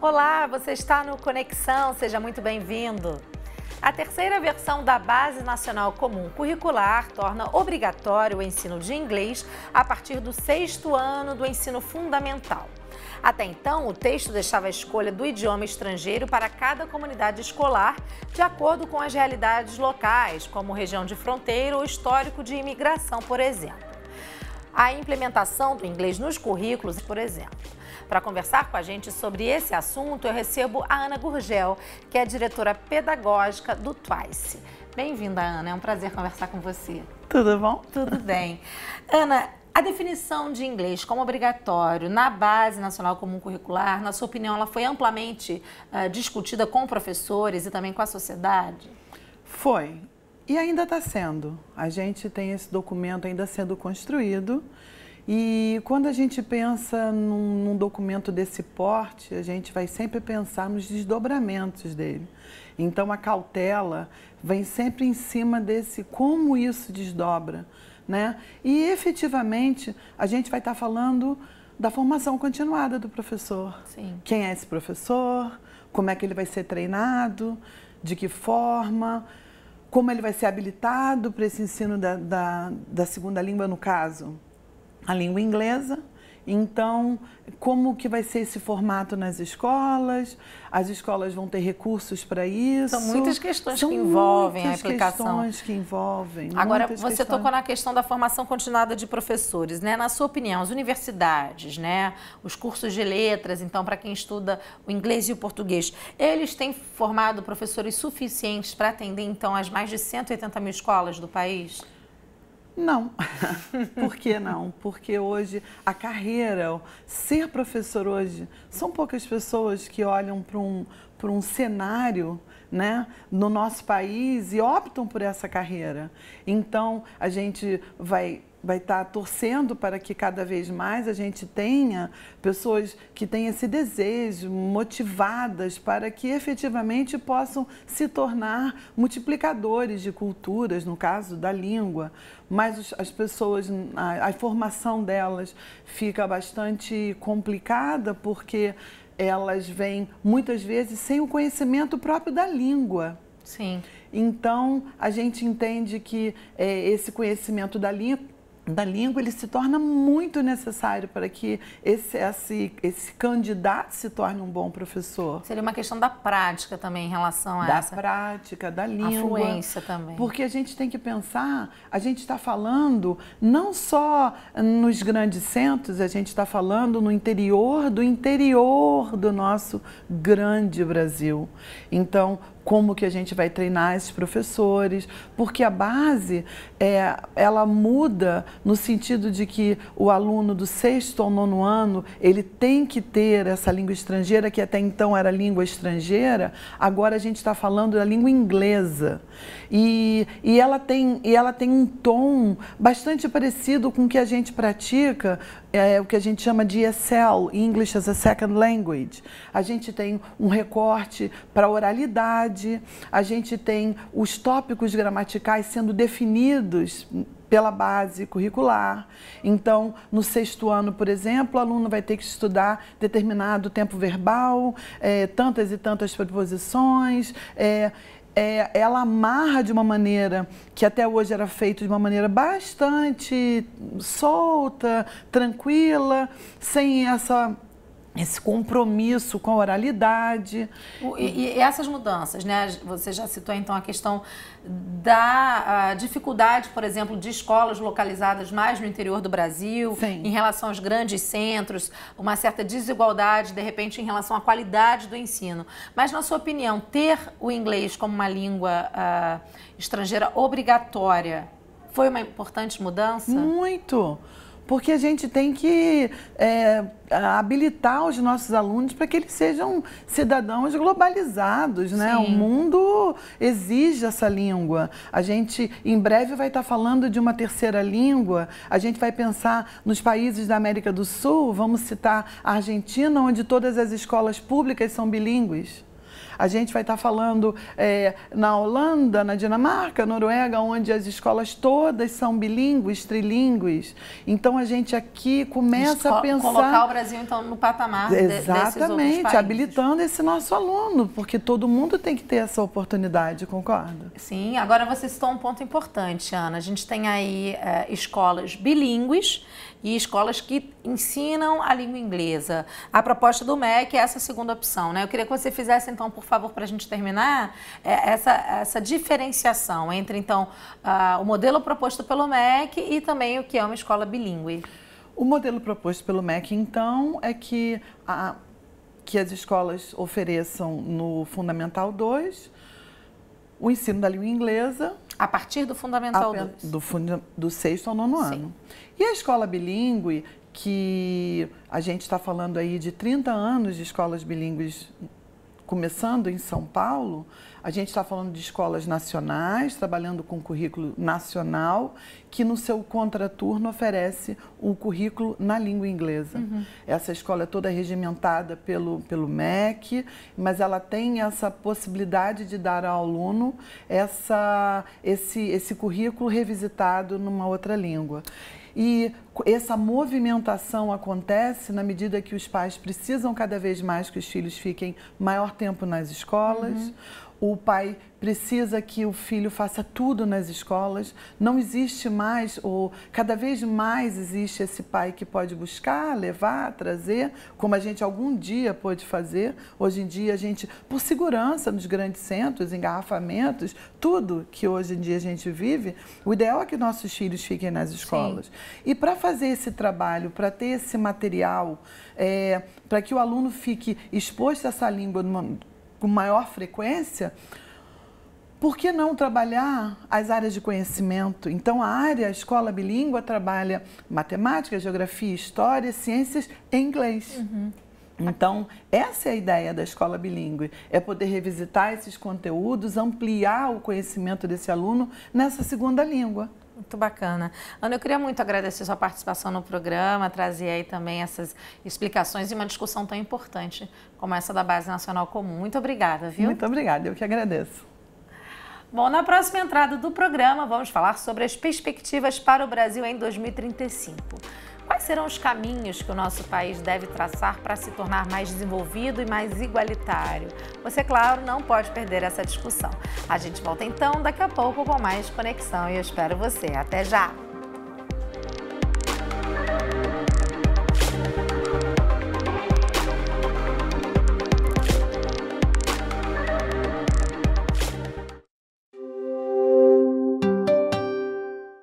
Olá, você está no Conexão, seja muito bem-vindo. A terceira versão da Base Nacional Comum Curricular torna obrigatório o ensino de inglês a partir do 6º ano do ensino fundamental. Até então, o texto deixava a escolha do idioma estrangeiro para cada comunidade escolar, de acordo com as realidades locais, como região de fronteira ou histórico de imigração, por exemplo. A implementação do inglês nos currículos, por exemplo. Para conversar com a gente sobre esse assunto, eu recebo a Ana Gurgel, que é diretora pedagógica do Twice. Bem-vinda, Ana, é um prazer conversar com você. Tudo bom? Tudo bem. Ana, a definição de inglês como obrigatório na Base Nacional Comum Curricular, na sua opinião, ela foi amplamente discutida com professores e também com a sociedade? Foi. E ainda está sendo. A gente tem esse documento ainda sendo construído. E quando a gente pensa num documento desse porte, a gente vai sempre pensar nos desdobramentos dele. Então, a cautela vem sempre em cima desse como isso desdobra, né? E, efetivamente, a gente vai estar falando da formação continuada do professor. Sim. Quem é esse professor? Como é que ele vai ser treinado? De que forma? Como ele vai ser habilitado para esse ensino da segunda língua, no caso, a língua inglesa. Então, como que vai ser esse formato nas escolas? As escolas vão ter recursos para isso? São muitas questões que envolvem a aplicação. São muitas questões que envolvem. Agora, você tocou na questão da formação continuada de professores, né? Na sua opinião, as universidades, né? Os cursos de letras, então, para quem estuda o inglês e o português, eles têm formado professores suficientes para atender, então, as mais de 180 mil escolas do país? Não. Por que não? Porque hoje a carreira, ser professor hoje, são poucas pessoas que olham para um cenário, né, no nosso país e optam por essa carreira. Então, a gente vai estar torcendo para que cada vez mais a gente tenha pessoas que têm esse desejo, motivadas para que efetivamente possam se tornar multiplicadores de culturas, no caso da língua. Mas as pessoas, a formação delas fica bastante complicada porque elas vêm muitas vezes sem o conhecimento próprio da língua. Sim. Então, a gente entende que esse conhecimento da língua ele se torna muito necessário para que esse candidato se torne um bom professor. Seria uma questão da prática também em relação a essa... Da prática, da língua. A fluência também. Porque a gente tem que pensar, a gente está falando não só nos grandes centros, a gente está falando no interior do nosso grande Brasil. Então, como que a gente vai treinar esses professores, porque a base, ela muda no sentido de que o aluno do 6º ao 9º ano, ele tem que ter essa língua estrangeira, que até então era língua estrangeira, agora a gente está falando da língua inglesa. E ela tem um tom bastante parecido com o que a gente pratica, o que a gente chama de ESL, English as a Second Language. A gente tem um recorte para oralidade, a gente tem os tópicos gramaticais sendo definidos pela base curricular. Então, no 6º ano, por exemplo, o aluno vai ter que estudar determinado tempo verbal, tantas e tantas preposições, ela amarra de uma maneira que até hoje era feito de uma maneira bastante solta, tranquila, sem esse compromisso com a oralidade. E essas mudanças, né? Você já citou então a questão da dificuldade, por exemplo, de escolas localizadas mais no interior do Brasil, sim, em relação aos grandes centros, uma certa desigualdade, de repente, em relação à qualidade do ensino. Mas, na sua opinião, ter o inglês como uma língua estrangeira obrigatória foi uma importante mudança? Muito! Porque a gente tem que habilitar os nossos alunos para que eles sejam cidadãos globalizados, né? O mundo exige essa língua. A gente, em breve, vai estar falando de uma terceira língua. A gente vai pensar nos países da América do Sul, vamos citar a Argentina, onde todas as escolas públicas são bilíngues. A gente vai estar falando na Holanda, na Dinamarca, Noruega, onde as escolas todas são bilíngues, trilíngues. Então a gente aqui começa a pensar... Colocar o Brasil, então, no patamar desses outros países. Habilitando esse nosso aluno, porque todo mundo tem que ter essa oportunidade, concorda? Sim, agora você citou um ponto importante, Ana. A gente tem aí escolas bilíngues e escolas que ensinam a língua inglesa. A proposta do MEC é essa segunda opção, né? Eu queria que você fizesse, então, por favor, para a gente terminar, essa diferenciação entre, então, o modelo proposto pelo MEC e também o que é uma escola bilíngue. O modelo proposto pelo MEC, então, é que as escolas ofereçam no Fundamental 2 o ensino da língua inglesa. A partir do Fundamental 2? Do 6º ao 9º ano. E a escola bilíngue, que a gente está falando aí de 30 anos de escolas bilíngues começando em São Paulo, a gente está falando de escolas nacionais, trabalhando com currículo nacional, que no seu contraturno oferece um currículo na língua inglesa. Essa escola é toda regimentada pelo MEC, mas ela tem essa possibilidade de dar ao aluno esse currículo revisitado numa outra língua. E essa movimentação acontece na medida que os pais precisam cada vez mais que os filhos fiquem maior tempo nas escolas. O pai precisa que o filho faça tudo nas escolas. Não existe mais, ou cada vez mais existe esse pai que pode buscar, levar, trazer, como a gente algum dia pôde fazer. Hoje em dia a gente, por segurança nos grandes centros, engarrafamentos, tudo que hoje em dia a gente vive, o ideal é que nossos filhos fiquem nas escolas. Sim. E para fazer esse trabalho, para ter esse material, para que o aluno fique exposto a essa língua com maior frequência, por que não trabalhar as áreas de conhecimento? Então, a escola bilíngue trabalha matemática, geografia, história, ciências em inglês. Então, essa é a ideia da escola bilíngue, é poder revisitar esses conteúdos, ampliar o conhecimento desse aluno nessa segunda língua. Muito bacana. Ana, eu queria muito agradecer sua participação no programa, trazer aí também essas explicações e uma discussão tão importante como essa da Base Nacional Comum. Muito obrigada, viu? Muito obrigada, eu que agradeço. Bom, na próxima entrada do programa, vamos falar sobre as perspectivas para o Brasil em 2035. Quais serão os caminhos que o nosso país deve traçar para se tornar mais desenvolvido e mais igualitário? Você, claro, não pode perder essa discussão. A gente volta então daqui a pouco com mais Conexão e eu espero você. Até já!